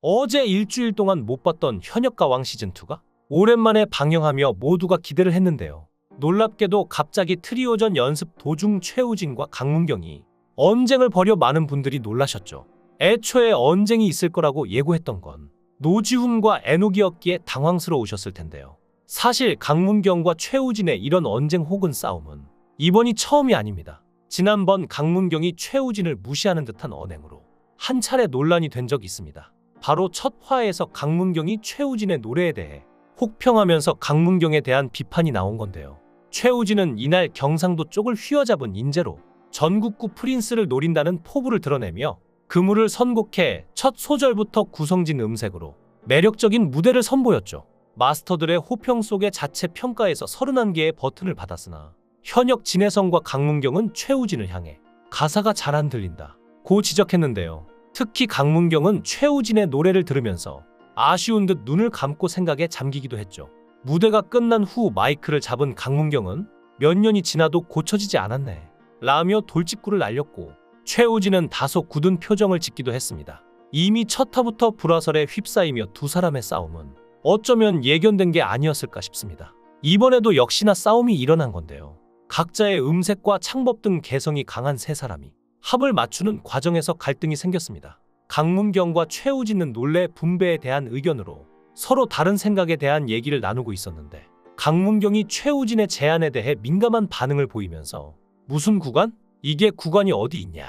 어제 일주일 동안 못 봤던 현역가왕 시즌2가 오랜만에 방영하며 모두가 기대를 했는데요. 놀랍게도 갑자기 트리오전 연습 도중 최우진과 강문경이 언쟁을 벌여 많은 분들이 놀라셨죠. 애초에 언쟁이 있을 거라고 예고했던 건 노지훈과 애녹이었기에 당황스러우셨을 텐데요. 사실 강문경과 최우진의 이런 언쟁 혹은 싸움은 이번이 처음이 아닙니다. 지난번 강문경이 최우진을 무시하는 듯한 언행으로 한 차례 논란이 된 적이 있습니다. 바로 첫 화에서 강문경이 최우진의 노래에 대해 혹평하면서 강문경에 대한 비판이 나온 건데요. 최우진은 이날 경상도 쪽을 휘어잡은 인재로 전국구 프린스를 노린다는 포부를 드러내며 그물을 선곡해 첫 소절부터 구성진 음색으로 매력적인 무대를 선보였죠. 마스터들의 호평 속에 자체 평가에서 31개의 버튼을 받았으나 현역 진혜성과 강문경은 최우진을 향해 가사가 잘 안 들린다 고 지적했는데요. 특히 강문경은 최우진의 노래를 들으면서 아쉬운 듯 눈을 감고 생각에 잠기기도 했죠. 무대가 끝난 후 마이크를 잡은 강문경은 몇 년이 지나도 고쳐지지 않았네 라며 돌직구를 날렸고 최우진은 다소 굳은 표정을 짓기도 했습니다. 이미 첫 화부터 불화설에 휩싸이며 두 사람의 싸움은 어쩌면 예견된 게 아니었을까 싶습니다. 이번에도 역시나 싸움이 일어난 건데요. 각자의 음색과 창법 등 개성이 강한 세 사람이 합을 맞추는 과정에서 갈등이 생겼습니다. 강문경과 최우진은 논래 분배에 대한 의견으로 서로 다른 생각에 대한 얘기를 나누고 있었는데 강문경이 최우진의 제안에 대해 민감한 반응을 보이면서 무슨 구간? 이게 구간이 어디 있냐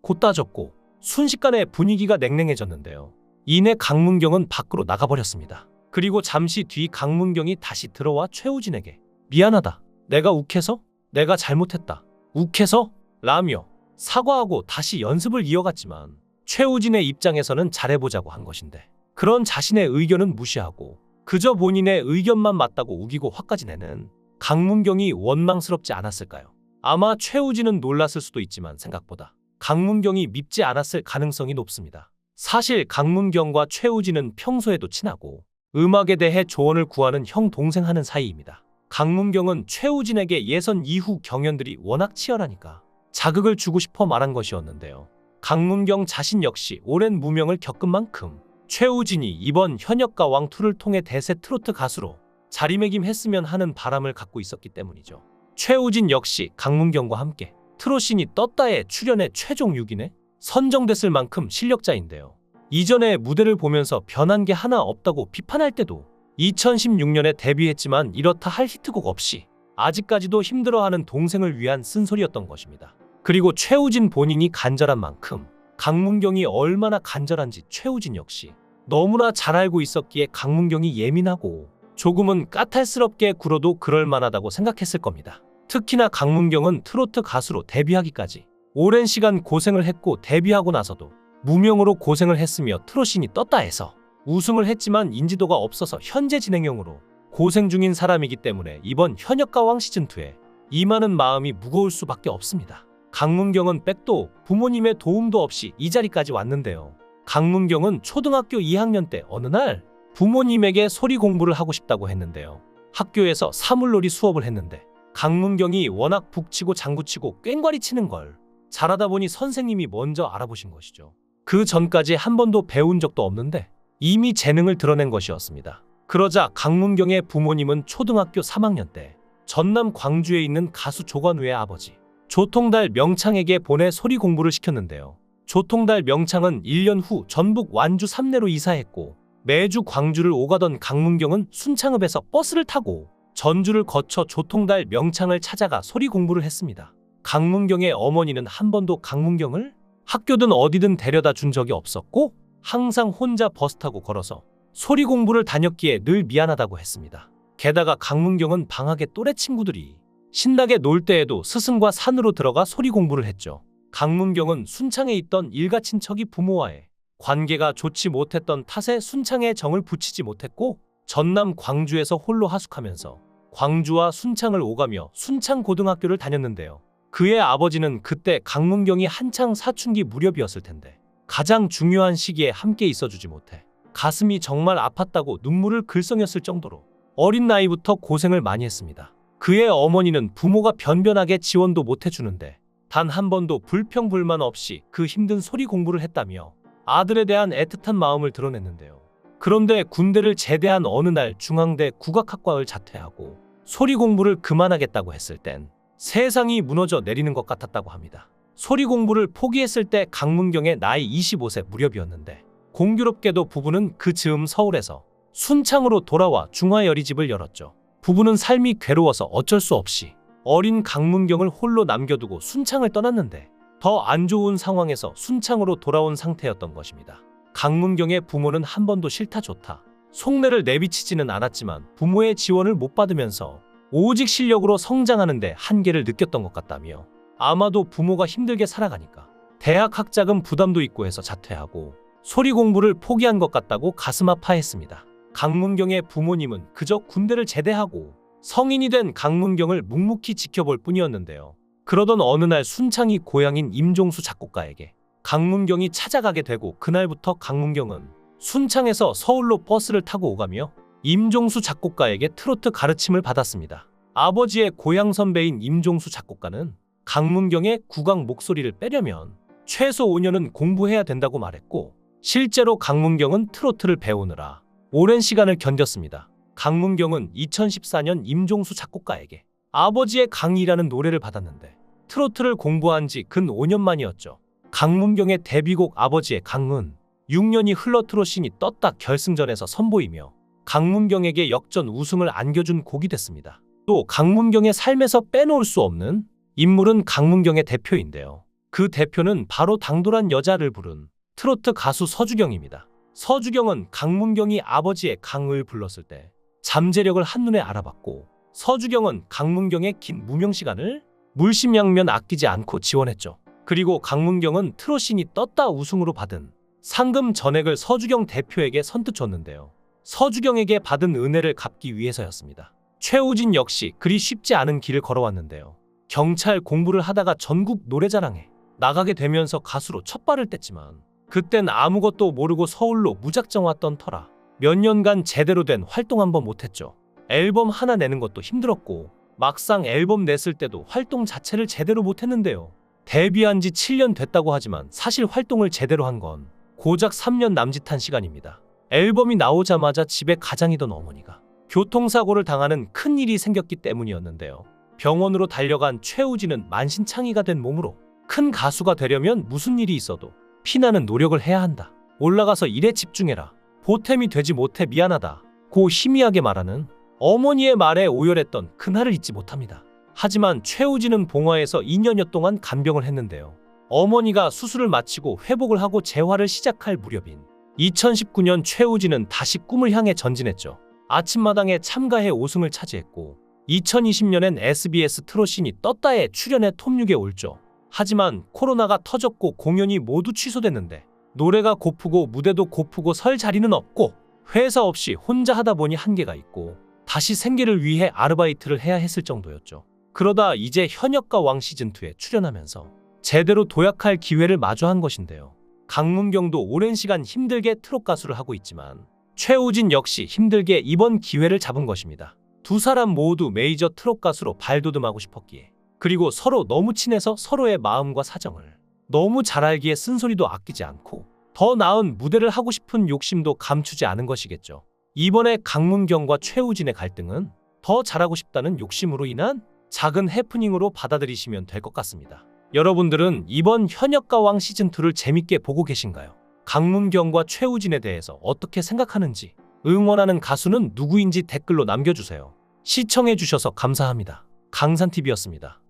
고 따졌고 순식간에 분위기가 냉랭해졌는데요. 이내 강문경은 밖으로 나가버렸습니다. 그리고 잠시 뒤 강문경이 다시 들어와 최우진에게 미안하다. 내가 욱해서? 내가 잘못했다. 욱해서? 라며 사과하고 다시 연습을 이어갔지만 최우진의 입장에서는 잘해보자고 한 것인데 그런 자신의 의견은 무시하고 그저 본인의 의견만 맞다고 우기고 화까지 내는 강문경이 원망스럽지 않았을까요? 아마 최우진은 놀랐을 수도 있지만 생각보다 강문경이 밉지 않았을 가능성이 높습니다. 사실 강문경과 최우진은 평소에도 친하고 음악에 대해 조언을 구하는 형 동생 하는 사이입니다. 강문경은 최우진에게 예선 이후 경연들이 워낙 치열하니까 자극을 주고 싶어 말한 것이었는데요. 강문경 자신 역시 오랜 무명을 겪은 만큼 최우진이 이번 현역가왕2를 통해 대세 트로트 가수로 자리매김했으면 하는 바람을 갖고 있었기 때문이죠. 최우진 역시 강문경과 함께 트롯신이 떴다에 출연해 최종 6인에 선정됐을 만큼 실력자인데요. 이전에 무대를 보면서 변한 게 하나 없다고 비판할 때도 2016년에 데뷔했지만 이렇다 할 히트곡 없이 아직까지도 힘들어하는 동생을 위한 쓴소리였던 것입니다. 그리고 최우진 본인이 간절한 만큼 강문경이 얼마나 간절한지 최우진 역시 너무나 잘 알고 있었기에 강문경이 예민하고 조금은 까탈스럽게 굴어도 그럴 만하다고 생각했을 겁니다. 특히나 강문경은 트로트 가수로 데뷔하기까지 오랜 시간 고생을 했고 데뷔하고 나서도 무명으로 고생을 했으며 트롯신이 떴다 해서 우승을 했지만 인지도가 없어서 현재 진행형으로 고생 중인 사람이기 때문에 이번 현역가왕 시즌2에 임하는 마음이 무거울 수밖에 없습니다. 강문경은 백도 부모님의 도움도 없이 이 자리까지 왔는데요. 강문경은 초등학교 2학년 때 어느 날 부모님에게 소리 공부를 하고 싶다고 했는데요. 학교에서 사물놀이 수업을 했는데 강문경이 워낙 북치고 장구치고 꽹과리 치는 걸 잘하다 보니 선생님이 먼저 알아보신 것이죠. 그 전까지 한 번도 배운 적도 없는데 이미 재능을 드러낸 것이었습니다. 그러자 강문경의 부모님은 초등학교 3학년 때 전남 광주에 있는 가수 조관우의 아버지 조통달 명창에게 보내 소리 공부를 시켰는데요. 조통달 명창은 1년 후 전북 완주 3내로 이사했고 매주 광주를 오가던 강문경은 순창읍에서 버스를 타고 전주를 거쳐 조통달 명창을 찾아가 소리 공부를 했습니다. 강문경의 어머니는 한 번도 강문경을 학교든 어디든 데려다 준 적이 없었고 항상 혼자 버스 타고 걸어서 소리 공부를 다녔기에 늘 미안하다고 했습니다. 게다가 강문경은 방학에 또래 친구들이 신나게 놀 때에도 스승과 산으로 들어가 소리 공부를 했죠. 강문경은 순창에 있던 일가 친척이 부모와의 관계가 좋지 못했던 탓에 순창에 정을 붙이지 못했고 전남 광주에서 홀로 하숙하면서 광주와 순창을 오가며 순창고등학교를 다녔는데요. 그의 아버지는 그때 강문경이 한창 사춘기 무렵이었을 텐데 가장 중요한 시기에 함께 있어주지 못해 가슴이 정말 아팠다고 눈물을 글썽였을 정도로 어린 나이부터 고생을 많이 했습니다. 그의 어머니는 부모가 변변하게 지원도 못해주는데 단 한 번도 불평불만 없이 그 힘든 소리 공부를 했다며 아들에 대한 애틋한 마음을 드러냈는데요. 그런데 군대를 제대한 어느 날 중앙대 국악학과를 자퇴하고 소리 공부를 그만하겠다고 했을 땐 세상이 무너져 내리는 것 같았다고 합니다. 소리 공부를 포기했을 때 강문경의 나이 25세 무렵이었는데 공교롭게도 부부는 그 즈음 서울에서 순창으로 돌아와 중화여리집을 열었죠. 부부는 삶이 괴로워서 어쩔 수 없이 어린 강문경을 홀로 남겨두고 순창을 떠났는데 더 안 좋은 상황에서 순창으로 돌아온 상태였던 것입니다. 강문경의 부모는 한 번도 싫다 좋다 속내를 내비치지는 않았지만 부모의 지원을 못 받으면서 오직 실력으로 성장하는 데 한계를 느꼈던 것 같다며 아마도 부모가 힘들게 살아가니까 대학 학자금 부담도 있고 해서 자퇴하고 소리 공부를 포기한 것 같다고 가슴 아파했습니다. 강문경의 부모님은 그저 군대를 제대하고 성인이 된 강문경을 묵묵히 지켜볼 뿐이었는데요. 그러던 어느 날 순창이 고향인 임종수 작곡가에게 강문경이 찾아가게 되고 그날부터 강문경은 순창에서 서울로 버스를 타고 오가며 임종수 작곡가에게 트로트 가르침을 받았습니다. 아버지의 고향 선배인 임종수 작곡가는 강문경의 국악 목소리를 빼려면 최소 5년은 공부해야 된다고 말했고 실제로 강문경은 트로트를 배우느라 오랜 시간을 견뎠습니다. 강문경은 2014년 임종수 작곡가에게 아버지의 강이라는 노래를 받았는데 트로트를 공부한 지 근 5년 만이었죠. 강문경의 데뷔곡 아버지의 강은 6년이 흘러 트롯신이 떴다 결승전에서 선보이며 강문경에게 역전 우승을 안겨준 곡이 됐습니다. 또 강문경의 삶에서 빼놓을 수 없는 인물은 강문경의 대표인데요. 그 대표는 바로 당돌한 여자를 부른 트로트 가수 서주경입니다. 서주경은 강문경이 아버지의 강을 불렀을 때 잠재력을 한눈에 알아봤고 서주경은 강문경의 긴 무명 시간을 물심양면 아끼지 않고 지원했죠. 그리고 강문경은 트롯신이 떴다 우승으로 받은 상금 전액을 서주경 대표에게 선뜻 줬는데요. 서주경에게 받은 은혜를 갚기 위해서였습니다. 최우진 역시 그리 쉽지 않은 길을 걸어왔는데요. 경찰 공부를 하다가 전국 노래자랑에 나가게 되면서 가수로 첫 발을 뗐지만 그땐 아무것도 모르고 서울로 무작정 왔던 터라 몇 년간 제대로 된 활동 한번 못했죠. 앨범 하나 내는 것도 힘들었고 막상 앨범 냈을 때도 활동 자체를 제대로 못했는데요. 데뷔한 지 7년 됐다고 하지만 사실 활동을 제대로 한 건 고작 3년 남짓한 시간입니다. 앨범이 나오자마자 집에 가장이던 어머니가 교통사고를 당하는 큰일이 생겼기 때문이었는데요. 병원으로 달려간 최우진은 만신창이가 된 몸으로 큰 가수가 되려면 무슨 일이 있어도 피나는 노력을 해야 한다. 올라가서 일에 집중해라. 보탬이 되지 못해 미안하다. 고 희미하게 말하는 어머니의 말에 오열했던 그날을 잊지 못합니다. 하지만 최우진은 봉화에서 2년여 동안 간병을 했는데요. 어머니가 수술을 마치고 회복을 하고 재활을 시작할 무렵인 2019년 최우진은 다시 꿈을 향해 전진했죠. 아침마당에 참가해 5승을 차지했고 2020년엔 SBS 트롯신이 떴다에 출연해 톱6에 올죠. 하지만 코로나가 터졌고 공연이 모두 취소됐는데 노래가 고프고 무대도 고프고 설 자리는 없고 회사 없이 혼자 하다 보니 한계가 있고 다시 생계를 위해 아르바이트를 해야 했을 정도였죠. 그러다 이제 현역가 왕 시즌2에 출연하면서 제대로 도약할 기회를 마주한 것인데요. 강문경도 오랜 시간 힘들게 트롯 가수를 하고 있지만 최우진 역시 힘들게 이번 기회를 잡은 것입니다. 두 사람 모두 메이저 트롯 가수로 발돋움하고 싶었기에 그리고 서로 너무 친해서 서로의 마음과 사정을 너무 잘 알기에 쓴소리도 아끼지 않고 더 나은 무대를 하고 싶은 욕심도 감추지 않은 것이겠죠. 이번에 강문경과 최우진의 갈등은 더 잘하고 싶다는 욕심으로 인한 작은 해프닝으로 받아들이시면 될 것 같습니다. 여러분들은 이번 현역가왕 시즌2를 재밌게 보고 계신가요? 강문경과 최우진에 대해서 어떻게 생각하는지, 응원하는 가수는 누구인지 댓글로 남겨주세요. 시청해주셔서 감사합니다. 강산TV였습니다.